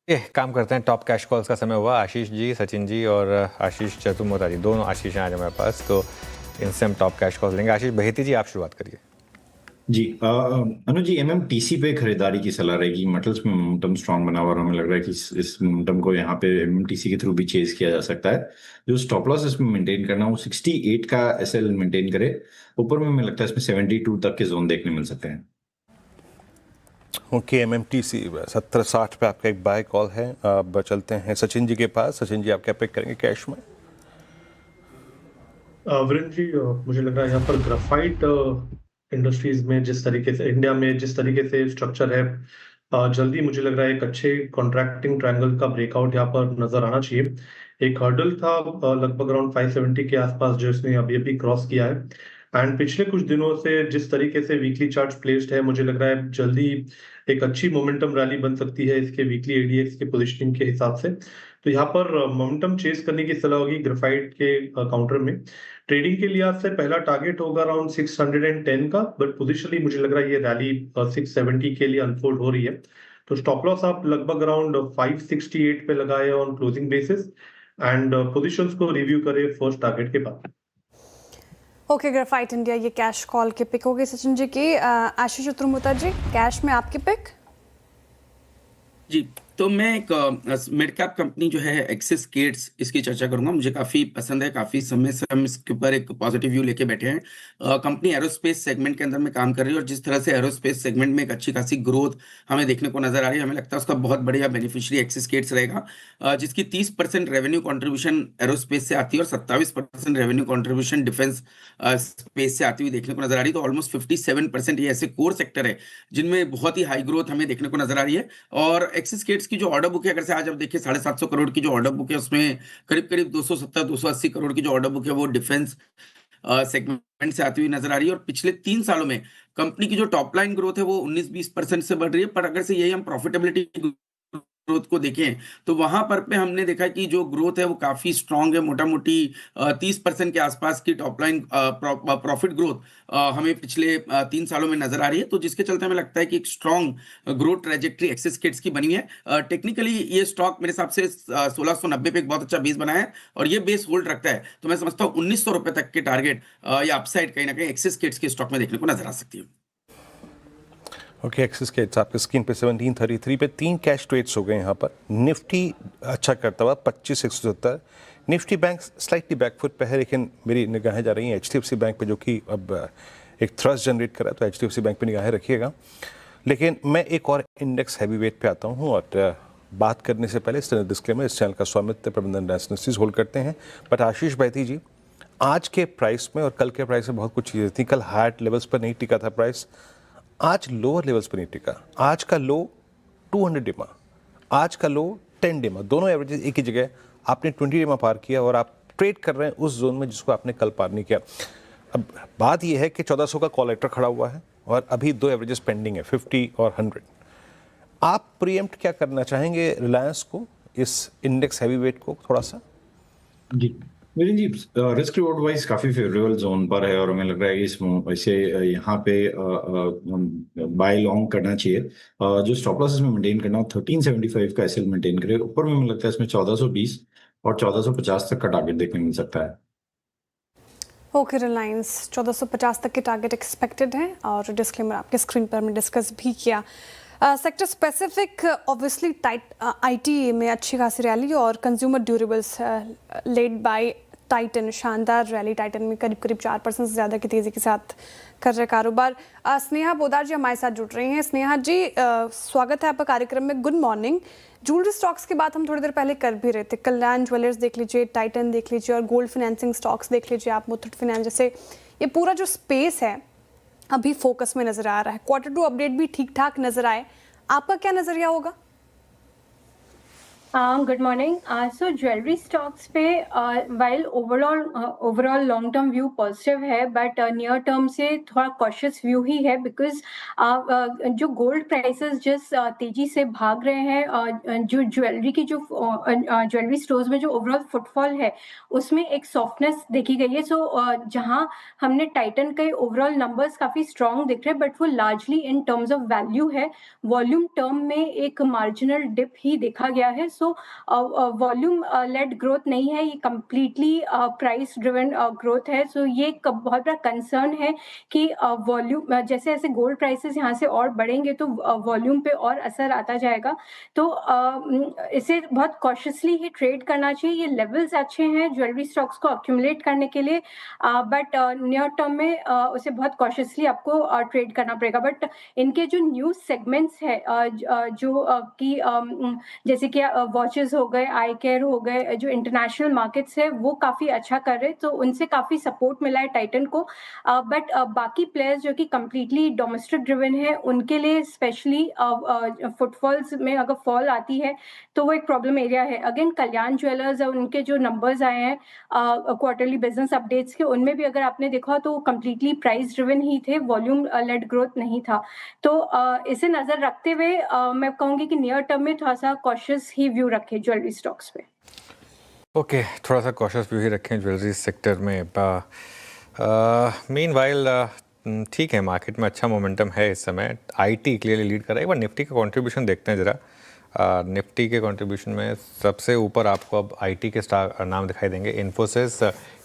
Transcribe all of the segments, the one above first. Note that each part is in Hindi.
ये काम करते हैं। टॉप कैश कॉल्स का समय हुआ। आशीष जी, सचिन जी और आशीष चतुर्मोता जी, दोनों आशीष हैं आज हमारे पास, तो इनसे हम टॉप कैश कॉल्स लेंगे। आशीष बहेती जी, आप शुरुआत करिए। जी अनुज जी, एमएमटीसी पे खरीदारी की सलाह रहेगी। मेटल्स में मोमेंटम स्ट्रांग बना हुआ और हमें लग रहा है कि इस मोमेंटम को यहाँ पे एमएमटीसी के थ्रू भी चेज किया जा सकता है। जो स्टॉप लॉस इसमें मेंटेन करना, वो 68 का एसएल मेंटेन करे। ऊपर में हमें लगता है इसमें 72 तक के जोन देखने मिल सकते हैं। ओके, एमएमटीसी 70-60 पे आपका एक बाय कॉल है। अब चलते हैं सचिन जी के पास। सचिन जी, आप क्या पिक करेंगे कैश में? वीरेंद्र जी, मुझे लग रहा है यहाँ पर ग्राफाइट इंडस्ट्रीज में जिस तरीके से इंडिया में जिस तरीके से स्ट्रक्चर है, जल्दी मुझे लग रहा है एक अच्छे कॉन्ट्रैक्टिंग ट्रायंगल का ब्रेकआउट यहाँ पर नजर आना चाहिए। एक हर्डल था लगभग अराउंड 570 के आसपास, जो इसने अभी अभी क्रॉस किया है। एंड पिछले कुछ दिनों से जिस तरीके से वीकली चार्ट प्लेस्ड है, मुझे लग रहा है जल्दी एक अच्छी मोमेंटम रैली बन सकती है इसके वीकली एडीएक्स के पोजीशनिंग के हिसाब से। तो यहाँ पर मोमेंटम चेस करने की सलाह होगी ग्राफाइट के काउंटर में। ट्रेडिंग के लिहाज से पहला टारगेट होगा अराउंड 610 का, बट पोजिशनली मुझे लग रहा है ये रैली 670 के लिए अनफोल्ड हो रही है। तो स्टॉप लॉस आप लगभग अराउंड 568 पे लगाए on closing basis, and positions को रिव्यू करें फर्स्ट टारगेट के बाद। ओके, ग्राफाइट इंडिया ये कैश कॉल के पिक हो गए सचिन जी की। आशीष चतुर्मोता जी, कैश में आपके पिक? जी, तो मैं एक मिड कैप कंपनी जो है एक्सिस केट्स, इसकी चर्चा करूंगा। मुझे काफी पसंद है, काफी समय से हम इसके ऊपर एक पॉजिटिव व्यू लेके बैठे हैं। कंपनी एरोस्पेस सेगमेंट के अंदर में काम कर रही है और जिस तरह से एरोस्पेस सेगमेंट में एक अच्छी खासी ग्रोथ हमें देखने को नजर आ रही है, हमें लगता है उसका बहुत बढ़िया बेनिफिशियरी एक्सिस केट्स रहेगा, जिसकी 30% रेवेन्यू कॉन्ट्रीब्यूशन एरोस्पेस से आती है और 27% रेवेन्यू कॉन्ट्रीब्यूशन डिफेंस स्पेस से आती हुई देखने को नजर आ रही है। तो ऑलमोस्ट 57% ये ऐसे कोर सेक्टर है जिनमें बहुत ही हाई ग्रोथ हमें देखने को नजर आ रही है। और एक्सिस केट्स की जो ऑर्डर बुक है, अगर से आज आप देखिए 750 करोड़ की जो ऑर्डर बुक है, उसमें करीब करीब 270-280 करोड़ की जो ऑर्डर बुक है वो डिफेंस सेगमेंट से आती हुई नजर आ रही है। और पिछले 3 सालों में कंपनी की जो टॉप लाइन ग्रोथ है वो 19-20% से बढ़ रही है। पर अगर से यही हम प्रॉफिटेबिलिटी ग्रोथ को देखें तो वहां पर पे हमने देखा कि जो ग्रोथ है वो काफी स्ट्रांग है। मोटा मोटी 30% के आसपास की टॉप लाइन प्रॉफिट ग्रोथ हमें पिछले 3 सालों में नजर आ रही है। तो जिसके चलते हमें लगता है कि एक स्ट्रांग ग्रोथ ट्रेजेक्ट्री एक्सिस किट्स की बनी है। टेक्निकली ये स्टॉक मेरे हिसाब से 1690 पे एक बहुत अच्छा बेस बनाया है और ये बेस होल्ड रखता है। तो मैं समझता हूँ 1900 रुपए तक के टारगेट या अपसाइड कहीं ना कहीं एक्सिस किट्स के स्टॉक में देखने को नजर आ सकती है। ओके, एक्सिस केट्स आपके स्क्रीन पे 1733 पे 3 कैश ट्रेड्स हो गए यहाँ पर। निफ्टी अच्छा करता हुआ 25,170। निफ्टी बैंक स्लाइटली बैकफुट पे है, लेकिन मेरी निगाहें जा रही हैं एचडीएफसी बैंक पे, जो कि अब एक थ्रस्ट जनरेट कर रहा है। तो एचडीएफसी बैंक पे निगाहें रखिएगा। लेकिन मैं एक और इंडेक्स हैवी वेट पे आता हूँ और बात करने से पहले इस डिस्क्लेमर, इस चैनल का स्वामित्व प्रबंधन लाइसेंसेस होल्ड करते हैं। बट आशीष बहेती जी, आज के प्राइस में और कल के प्राइस में बहुत कुछ चीज़ें थी। कल हायर लेवल्स पर नहीं टिका था प्राइस, आज लोअर लेवल्स पर नहीं टिका। आज का लो 200 डिमा, आज का लो 10 डिमा, दोनों एवरेजेस एक ही जगह। आपने 20 डिमा पार किया और आप ट्रेड कर रहे हैं उस जोन में जिसको आपने कल पार नहीं किया। अब बात यह है कि 1400 का कॉल लेटर खड़ा हुआ है और अभी 2 एवरेजेस पेंडिंग है, 50 और 100। आप प्रीएम्प्ट क्या करना चाहेंगे रिलायंस को, इस इंडेक्स हैवी वेट को थोड़ा सा? जी Virendra ji, risk reward wise काफी फेवरेबल जोन पर है और हमें लग रहा है कि इसे यहाँ पे बाय लॉन्ग करना चाहिए। जो स्टॉप लॉस इसमें मेंटेन करना हो 1375 का एसएल मेंटेन करे। ऊपर में हमें लगता है इसमें 1420 और 1450 तक का टारगेट देखने मिल सकता है। ओके, रिलायंस 1450 तक के टारगेट एक्सपेक्टेड हैं और डिस्क्लेमर आपके स्क्रीन पर हमने डिस्कस भी किया। Sector specific obviously tight IT में अच्छी खासी रैली और consumer durables led by Titan, शानदार रैली टाइटन में करीब करीब 4% से ज़्यादा की तेज़ी के साथ कर रहे कारोबार। स्नेहा पोदार जी हमारे साथ जुड़ रही हैं। स्नेहा जी, स्वागत है आपका कार्यक्रम में, गुड मॉर्निंग। ज्वेलरी स्टॉक्स की बात हम थोड़ी देर पहले कर भी रहे थे। कल्याण ज्वेलर्स देख लीजिए, टाइटन देख लीजिए और गोल्ड फाइनेंसिंग स्टॉक्स देख लीजिए आप, मुथूट फाइनेंस जैसे। ये पूरा जो स्पेस है अभी फोकस में नजर आ रहा है। Q2 अपडेट भी ठीक ठाक नजर आए, आपका क्या नजरिया होगा? Good morning. So jewellery stocks पे while overall long term view positive है, बट नियर टर्म से थोड़ा कॉशियस व्यू ही है, बिकॉज जो गोल्ड प्राइसेस जिस तेजी से भाग रहे हैं, जो ज्वेलरी की जो ज्वेलरी स्टोर्स में जो ओवरऑल फुटफॉल है उसमें एक सॉफ्टनेस देखी गई है. सो जहां हमने टाइटन के ओवरऑल नंबर्स काफी स्ट्रॉन्ग दिख रहे हैं, बट वो largely in terms of value है. वॉल्यूम टर्म में एक मार्जिनल डिप ही देखा गया है. सो वॉल्यूम लेड ग्रोथ नहीं है, ये कंप्लीटली प्राइस ड्रिवन ग्रोथ है. सो ये एक बहुत बड़ा कंसर्न है कि वॉल्यूम जैसे जैसे गोल्ड प्राइसेस यहाँ से और बढ़ेंगे तो वॉल्यूम पे और असर आता जाएगा. तो इसे बहुत कॉशियसली ही ट्रेड करना चाहिए. ये लेवल्स अच्छे हैं ज्वेलरी स्टॉक्स को अक्यूमुलेट करने के लिए, बट नियर टर्म में उसे बहुत कॉशियसली आपको ट्रेड करना पड़ेगा. बट इनके जो न्यू सेगमेंट्स है जो कि जैसे कि वॉचेस हो गए, आई केयर हो गए, जो इंटरनेशनल मार्केट्स है वो काफ़ी अच्छा कर रहे हैं, तो उनसे काफ़ी सपोर्ट मिला है टाइटन को. बट बाकी प्लेयर्स जो कि कम्प्लीटली डोमेस्टिक ड्रिवन है, उनके लिए स्पेशली फुटफॉल्स में अगर फॉल आती है तो वो एक प्रॉब्लम एरिया है. अगेन कल्याण ज्वेलर्स और उनके जो नंबर्स आए हैं क्वार्टरली बिजनेस अपडेट्स के, उनमें भी अगर आपने देखा तो कंप्लीटली प्राइस ड्रिवन ही थे, वॉल्यूम लेड ग्रोथ नहीं था. तो इसे नजर रखते हुए मैं कहूंगी कि नियर टर्म में थोड़ा सा कॉशियस ही व्यू रखें ज्वेलरी स्टॉक्स पे. ओके, थोड़ा सा कॉशियस व्यू ही रखें ज्वेलरी सेक्टर में. मीनवाइल ठीक है, मार्केट में अच्छा मोमेंटम है इस समय. आईटी क्लियरली लीड कर रहा है. एक बार निफ्टी का कंट्रीब्यूशन देखते हैं ज़रा. निफ्टी के कंट्रीब्यूशन में सबसे ऊपर आपको अब आईटी के नाम दिखाई देंगे. इन्फोसिस,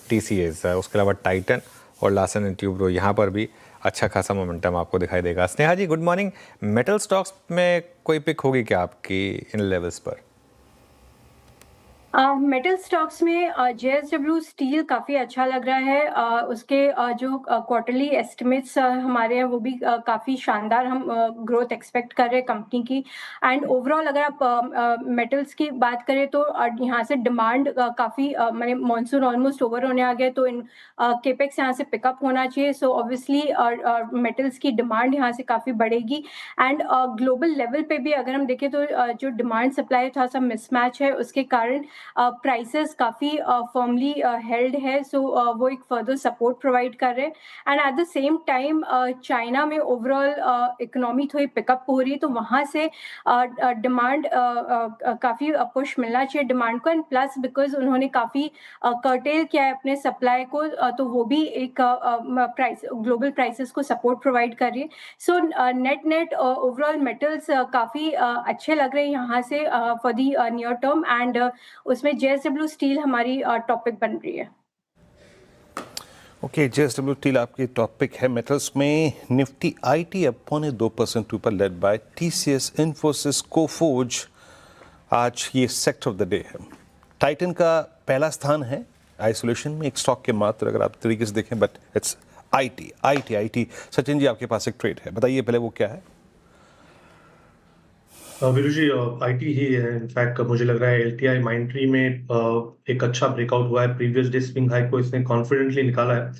टीसीएस, उसके अलावा टाइटन और लार्सन एंड ट्यूब्रो. यहाँ पर भी अच्छा खासा मोमेंटम आपको दिखाई देगा. स्नेहा जी, गुड मॉर्निंग. मेटल स्टॉक्स में कोई पिक होगी क्या आपकी इन लेवल्स पर? मेटल स्टॉक्स में जेएसडब्ल्यू स्टील काफ़ी अच्छा लग रहा है. उसके जो क्वार्टरली एस्टिमेट्स हमारे हैं वो भी काफ़ी शानदार हम ग्रोथ एक्सपेक्ट कर रहे हैं कंपनी की. एंड ओवरऑल अगर आप मेटल्स की बात करें तो यहाँ से डिमांड काफ़ी मैंने मॉनसून ऑलमोस्ट ओवर होने आ गया, तो इन केपेक्स यहाँ से पिकअप होना चाहिए. सो ऑब्वियसली मेटल्स की डिमांड यहाँ से काफ़ी बढ़ेगी. एंड ग्लोबल लेवल पे भी अगर हम देखें तो जो डिमांड सप्लाई थोड़ा सा मिसमैच है, उसके कारण प्राइसेस काफ़ी फर्मली हेल्ड है. सो वो एक फर्दर सपोर्ट प्रोवाइड कर रहे हैं. And at the same time China में ओवरऑल इकोनॉमी थोड़ी पिकअप हो रही है, तो वहाँ से डिमांड काफ़ी पुश मिलना चाहिए डिमांड को. एंड प्लस बिकॉज उन्होंने काफ़ी कर्टेल किया है अपने सप्लाई को, तो वो भी एक प्राइस ग्लोबल प्राइसेस को सपोर्ट प्रोवाइड कर रही है. सो नेट ओवरऑल मेटल्स काफ़ी अच्छे लग रहे हैं यहाँ से for the near term. And उसमें जेएसडब्ल्यू स्टील हमारी टॉपिक बन रही है. ओके, जेएसडब्ल्यू स्टील आपकी टॉपिक है. मेटल्स में निफ्टी आईटी अब 0.2% ऊपर, led by TCS, Infosys, Coforge. आज ये सेक्टर ऑफ द डे है. टाइटन का पहला स्थान है आइसोलेशन में एक स्टॉक के मात्र, अगर आप तरीके से देखें, but it's IT. Sachin ji, आपके पास एक ट्रेड है, बताइए पहले वो क्या है. वीरू जी, आईटी ही है. इनफैक्ट मुझे लग रहा है एलटीआई माइंट्री में एक अच्छा ब्रेकआउट हुआ है. प्रीवियस डे स्विंग हाई को इसने कॉन्फिडेंटली निकाला है.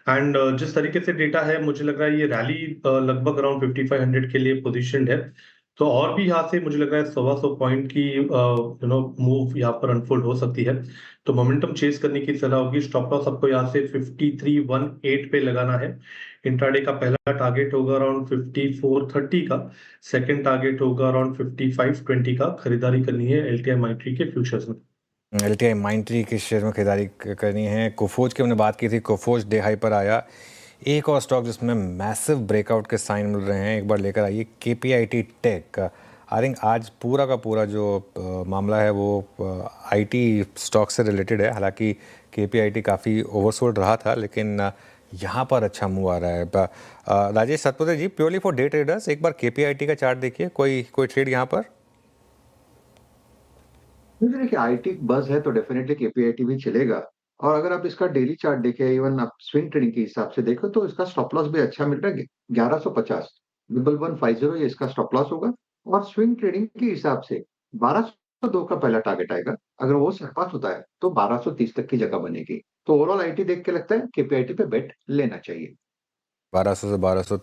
एंड जिस तरीके से डेटा है, मुझे लग रहा है ये रैली लगभग अराउंड 5500 के लिए पोजीशनड है. तो और भी यहाँ से मुझे लग रहा है 100 पॉइंट की मूव यहाँ पर अनफोल्ड हो सकती है. तो मोमेंटम चेस करने की सलाह होगी. स्टॉप लॉस आपको यहाँ से 5318 पे लगाना है. इंट्राडे का पहला टारगेट होगा अराउंड 5430 का. सेकंड टारगेट होगा अराउंड 5520 का. खरीदारी करनी है एलटीआई माइंट्री के फ्यूचर्स में. एलटीआई माइंट्री के शेयर में खरीदारी करनी है. कोफोर्ज की हमने बात की थी, कोफोर्ज डे हाई पर आया. एक और स्टॉक जिसमें मैसिव ब्रेकआउट के साइन मिल रहे हैं, एक बार लेकर आइए केपीआईटी टेक. आई थिंक आज पूरा का पूरा जो मामला है वो आईटी स्टॉक से रिलेटेड है. हालांकि केपीआईटी काफ़ी ओवरसोल्ड रहा था, लेकिन यहाँ पर अच्छा मूव आ रहा है. राजेश सतपुते जी, प्योरली फॉर डे ट्रेडर्स, एक बार केपीआईटी का चार्ट देखिए. कोई ट्रेड यहाँ पर? देखिए, आईटी बस है तो डेफिनेटली केपीआईटी भी चलेगा. और अगर आप इसका डेली चार्ट देखें, इवन आप स्विंग ट्रेडिंग के हिसाब से देखो, तो इसका स्टॉप लॉस भी अच्छा मिल रहा है. 1150 1150 ये इसका स्टॉप लॉस होगा. और स्विंग ट्रेडिंग के हिसाब से 1202 का पहला टारगेट आएगा. अगर वो सरपास होता है तो 1230 तक की जगह बनेगी. तो ओवरऑल आईटी देख के लगता है केपीआईटी पे बेट लेना चाहिए. 1200 से 1200